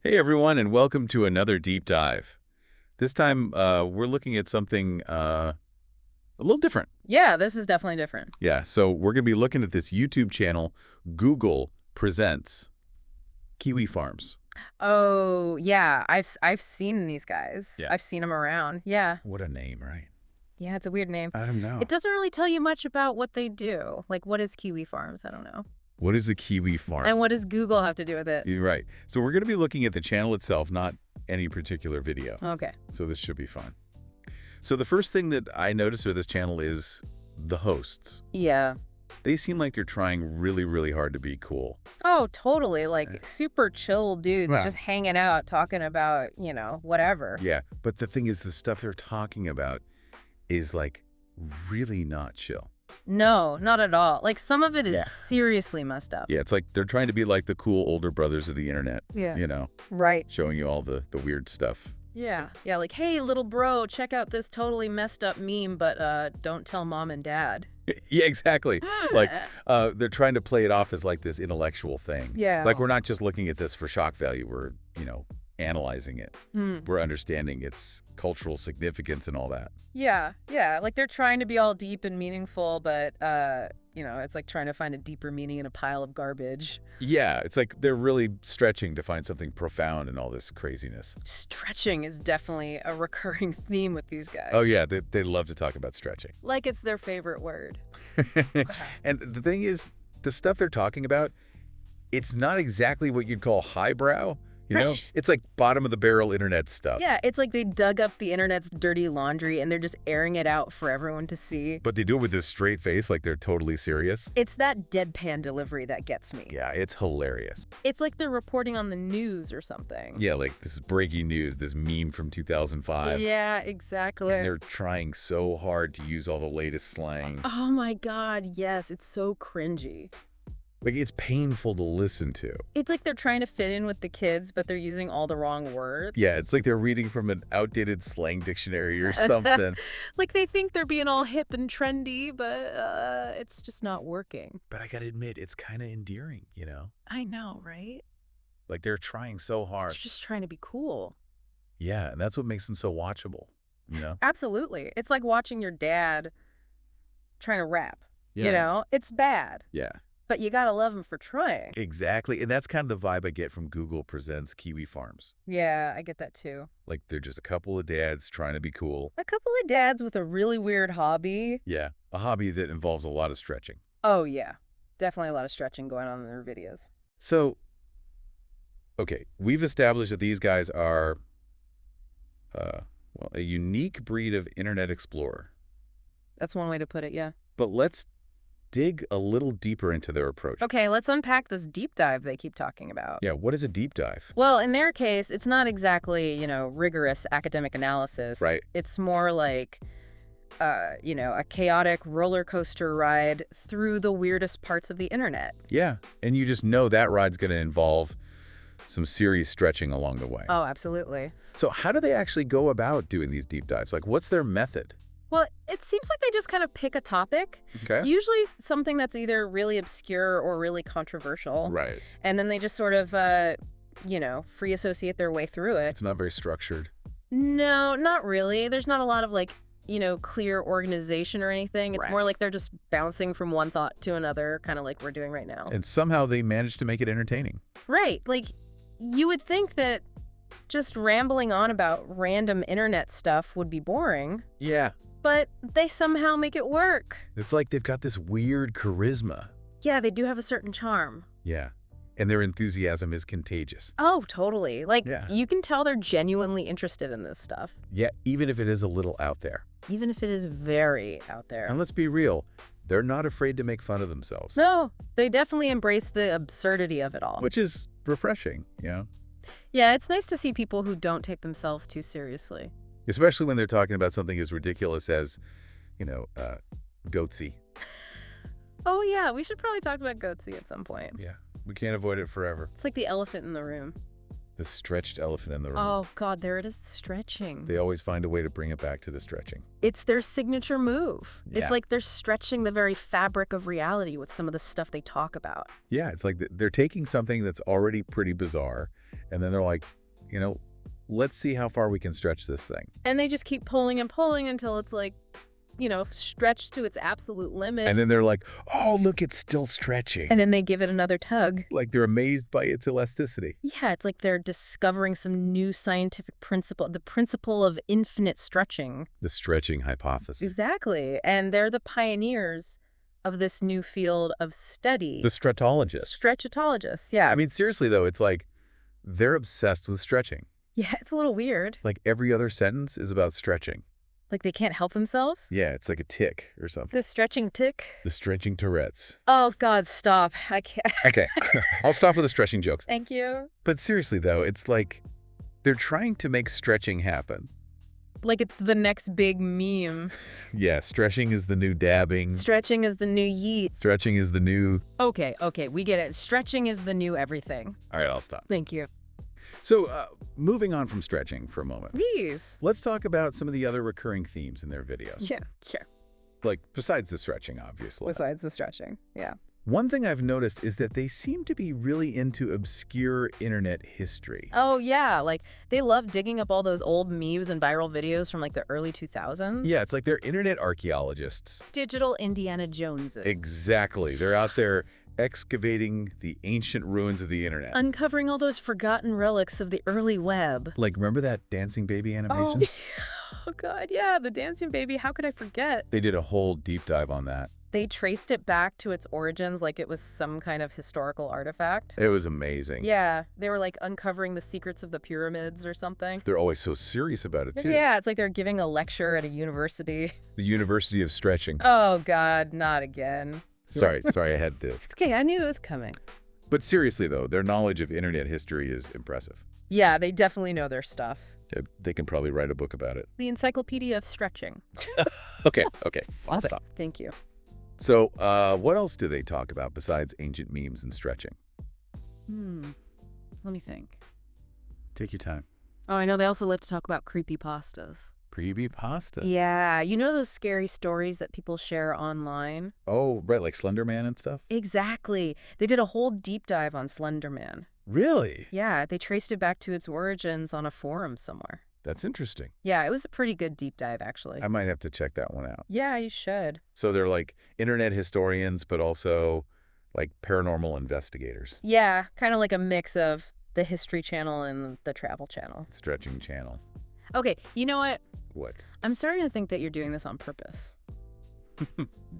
Hey everyone, and welcome to another deep dive. This time, we're looking at something a little different. Yeah, this is definitely different. Yeah, so we're going to be looking at this YouTube channel, Google Presents Kiwi Farms. Oh, yeah, I've seen these guys. Yeah. I've seen them around. Yeah. What a name, right? Yeah, it's a weird name. I don't know. It doesn't really tell you much about what they do. Like, what is Kiwi Farms? I don't know. What is a Kiwi farm? And what does Google have to do with it? You're right. So we're going to be looking at the channel itself, not any particular video. Okay. So this should be fun. So the first thing that I noticed with this channel is the hosts. Yeah. They seem like they're trying really, really hard to be cool. Oh, totally. Like, super chill dudes Wow. just hanging out, talking about, whatever. Yeah, but the thing is, the stuff they're talking about is, like, really not chill. No, not at all. Like, some of it is Yeah. seriously messed up. Yeah, it's like they're trying to be like the cool older brothers of the internet, Yeah. you know, Right. showing you all the weird stuff. Yeah. Yeah, like, hey, little bro, check out this totally messed up meme, but don't tell mom and dad. Yeah, exactly. Like, they're trying to play it off as, like, this intellectual thing. Yeah. Like, we're not just looking at this for shock value. We're, analyzing it. Hmm. We're understanding its cultural significance and all that. Yeah, yeah. Like they're trying to be all deep and meaningful, but it's like trying to find a deeper meaning in a pile of garbage. Yeah, it's like they're really stretching to find something profound in all this craziness. Stretching is definitely a recurring theme with these guys. Oh, yeah, they love to talk about stretching. Like it's their favorite word. And the thing is, the stuff they're talking about, it's not exactly what you'd call highbrow, you know? Right. It's like bottom-of-the-barrel internet stuff. Yeah, it's like they dug up the internet's dirty laundry and they're just airing it out for everyone to see. But they do it with this straight face, like they're totally serious. It's that deadpan delivery that gets me. Yeah, it's hilarious. It's like they're reporting on the news or something. Yeah, like this is breaking news, this meme from 2005. Yeah, exactly. And they're trying so hard to use all the latest slang. Oh my God, yes, it's so cringy. Like, it's painful to listen to. It's like they're trying to fit in with the kids, but they're using all the wrong words. Yeah, it's like they're reading from an outdated slang dictionary or something. Like they think they're being all hip and trendy, but it's just not working. But I gotta admit, it's kind of endearing, you know? I know, right? Like, they're trying so hard. They're just trying to be cool. Yeah, and that's what makes them so watchable, you know? Absolutely. It's like watching your dad trying to rap. Yeah. You know, it's bad, Yeah, but you gotta love him for trying. exactly. And that's kind of the vibe I get from Google Presents Kiwi Farms. Yeah, I get that too. Like, they're just a couple of dads trying to be cool. A couple of dads with a really weird hobby. Yeah, a hobby that involves a lot of stretching. Oh, yeah. Definitely a lot of stretching going on in their videos. So, okay, we've established that these guys are, a unique breed of internet explorer. That's one way to put it, yeah. But let's dig a little deeper into their approach. Okay, let's unpack this deep dive they keep talking about. Yeah, what is a deep dive? Well, in their case, it's not exactly, rigorous academic analysis. Right. It's more like, a chaotic roller coaster ride through the weirdest parts of the internet. Yeah, and you just know that ride's going to involve some serious stretching along the way. Oh, absolutely. So how do they actually go about doing these deep dives? Like, what's their method? Well, it seems like they just kind of pick a topic, Okay. usually something that's either really obscure or really controversial. Right. And then they just sort of, free associate their way through it. It's not very structured. No, not really. There's not a lot of clear organization or anything. It's Right. more like they're just bouncing from one thought to another, kind of like we're doing right now. And somehow they manage to make it entertaining. Right. Like, you would think that just rambling on about random internet stuff would be boring, Yeah. but they somehow make it work. It's like they've got this weird charisma. Yeah, they do have a certain charm. Yeah. And their enthusiasm is contagious. Oh, totally. Like, Yeah. you can tell they're genuinely interested in this stuff, Yeah, even if it is a little out there. even if it is very out there. And let's be real, they're not afraid to make fun of themselves. No, they definitely embrace the absurdity of it all. Which is refreshing, you know? Yeah, it's nice to see people who don't take themselves too seriously. Especially when they're talking about something as ridiculous as, goatsy. Oh, yeah, we should probably talk about goatsy at some point. Yeah, we can't avoid it forever. It's like the elephant in the room. The stretched elephant in the room. Oh, God, there it is, the stretching. They always find a way to bring it back to the stretching. It's their signature move. Yeah. It's like they're stretching the very fabric of reality with some of the stuff they talk about. Yeah, it's like they're taking something that's already pretty bizarre And then they're like, let's see how far we can stretch this thing. And they just keep pulling and pulling until it's like, stretched to its absolute limit. And then they're like, oh, look, it's still stretching. And then they give it another tug. Like they're amazed by its elasticity. Yeah, it's like they're discovering some new scientific principle, the principle of infinite stretching. The stretching hypothesis. Exactly. And they're the pioneers of this new field of study. The stretchologists. Stretchologists, yeah. I mean, seriously, though, it's like they're obsessed with stretching. Yeah, it's a little weird. Like every other sentence is about stretching. Like they can't help themselves? Yeah, it's like a tick or something. The stretching tick? The stretching Tourette's. Oh, God, stop. I can't. Okay, I'll stop with the stretching jokes. Thank you. But seriously, though, it's like they're trying to make stretching happen. Like it's the next big meme. Yeah, stretching is the new dabbing. Stretching is the new yeet. Stretching is the new... Okay, we get it. Stretching is the new everything. All right, I'll stop. Thank you. So, moving on from stretching for a moment. Please. Let's talk about some of the other recurring themes in their videos. Yeah, sure. Like, besides the stretching, obviously. Besides the stretching, yeah. One thing I've noticed is that they seem to be really into obscure internet history. Oh, yeah. Like, they love digging up all those old memes and viral videos from, like, the early 2000s. Yeah, it's like they're internet archaeologists. Digital Indiana Joneses. Exactly. They're out there excavating the ancient ruins of the internet. Uncovering all those forgotten relics of the early web. Like, remember that dancing baby animation? Oh, God, yeah. The dancing baby. How could I forget? They did a whole deep dive on that. They traced it back to its origins like it was some kind of historical artifact. It was amazing. Yeah, they were like uncovering the secrets of the pyramids or something. They're always so serious about it, too. Yeah, it's like they're giving a lecture at a university. The University of Stretching. Oh, God, not again. Sorry, I had to. It's okay, I knew it was coming. But seriously, though, their knowledge of internet history is impressive. Yeah, they definitely know their stuff. They can probably write a book about it. The Encyclopedia of Stretching. Okay. I'll Awesome. stop. Thank you. So, what else do they talk about besides ancient memes and stretching? Let me think. Take your time. Oh, I know they also love to talk about creepypastas. Creepypastas? Yeah, you know those scary stories that people share online? Oh, right, like Slender Man and stuff? Exactly. They did a whole deep dive on Slender Man. Really? Yeah, they traced it back to its origins on a forum somewhere. That's interesting. Yeah, it was a pretty good deep dive, actually. I might have to check that one out. Yeah, you should. So they're like internet historians, but also like paranormal investigators. Yeah, kind of like a mix of the History Channel and the Travel Channel. Stretching Channel. Okay, you know what? What? I'm starting to think that you're doing this on purpose.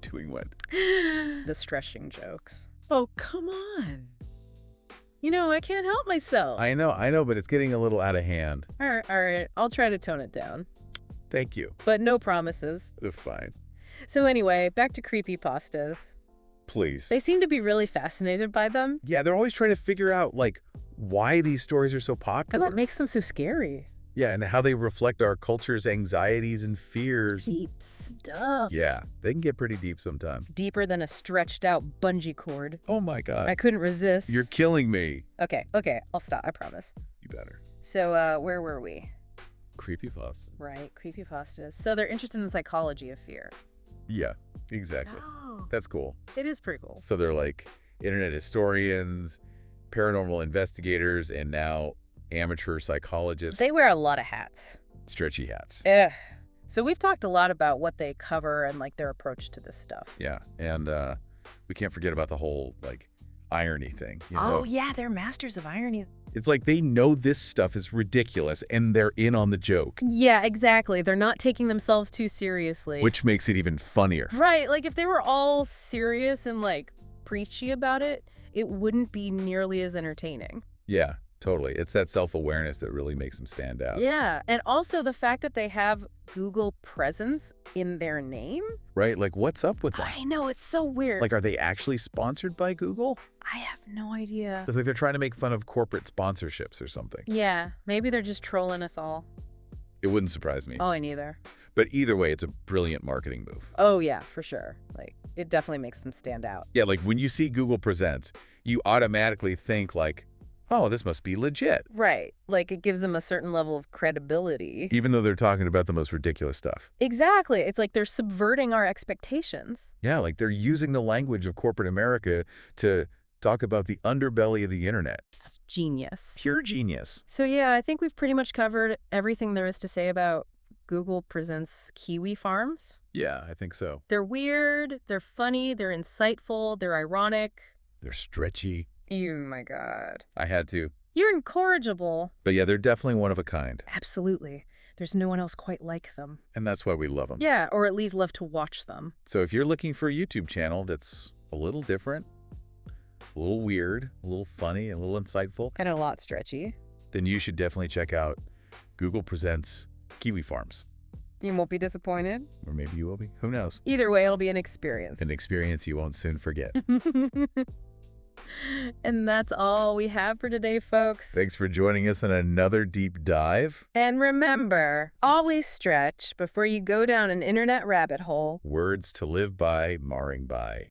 Doing what? The stretching jokes. Oh, come on. I can't help myself. I know, but it's getting a little out of hand. All right. I'll try to tone it down. Thank you. But no promises. They're fine. So anyway, back to creepypastas. Please. They seem to be really fascinated by them. Yeah, they're always trying to figure out, like, why these stories are so And popular. what makes them so scary? Yeah, and how they reflect our culture's anxieties and fears. Deep stuff. Yeah, they can get pretty deep sometimes. Deeper than a stretched out bungee cord. Oh my God. I couldn't resist. You're killing me. Okay, I'll stop, I promise. You better. So, where were we? Creepypasta. Right, creepypastas. So they're interested in the psychology of fear. Yeah, exactly. Oh. That's cool. It is pretty cool. So they're like internet historians, paranormal investigators, and now amateur psychologists. They wear a lot of hats. Stretchy hats. Ugh. So we've talked a lot about what they cover and like their approach to this stuff. Yeah, and we can't forget about the whole like irony thing. You know? Oh, yeah, they're masters of irony. It's like they know this stuff is ridiculous and they're in on the joke, Yeah, exactly. They're not taking themselves too seriously. which makes it even funnier. Right, like if they were all serious and like preachy about it, it wouldn't be nearly as entertaining. Yeah, totally. It's that self-awareness that really makes them stand out. Yeah, and also the fact that they have Google Presents in their name. Right? Like, what's up with that? I know, it's so weird. Like, are they actually sponsored by Google? I have no idea. It's like they're trying to make fun of corporate sponsorships or something. Yeah, maybe they're just trolling us all. It wouldn't surprise me. Oh, I neither. But either way, it's a brilliant marketing move. Oh, yeah, for sure. Like, it definitely makes them stand out. Yeah, like when you see Google Presents, you automatically think like, oh, this must be legit. Right. Like, it gives them a certain level of credibility. Even though they're talking about the most ridiculous stuff. Exactly. It's like they're subverting our expectations. Yeah, like they're using the language of corporate America to talk about the underbelly of the internet. genius. Pure genius. So yeah, I think we've pretty much covered everything there is to say about Google Presents Kiwi Farms. Yeah, I think so. They're weird, they're funny, they're insightful, they're ironic. They're stretchy. Oh my God. I had to. You're incorrigible. But yeah, they're definitely one of a kind. Absolutely. There's no one else quite like them. And that's why we love them. Yeah, or at least love to watch them. So if you're looking for a YouTube channel that's a little different, a little weird, a little funny, a little insightful, And a lot stretchy. then you should definitely check out Google Presents Kiwi Farms. You won't be disappointed. Or maybe you will be. Who knows? Either way, it'll be an experience. An experience you won't soon forget. And that's all we have for today, folks. Thanks for joining us on another deep dive. And remember, always stretch before you go down an internet rabbit hole. Words to live by, marring by.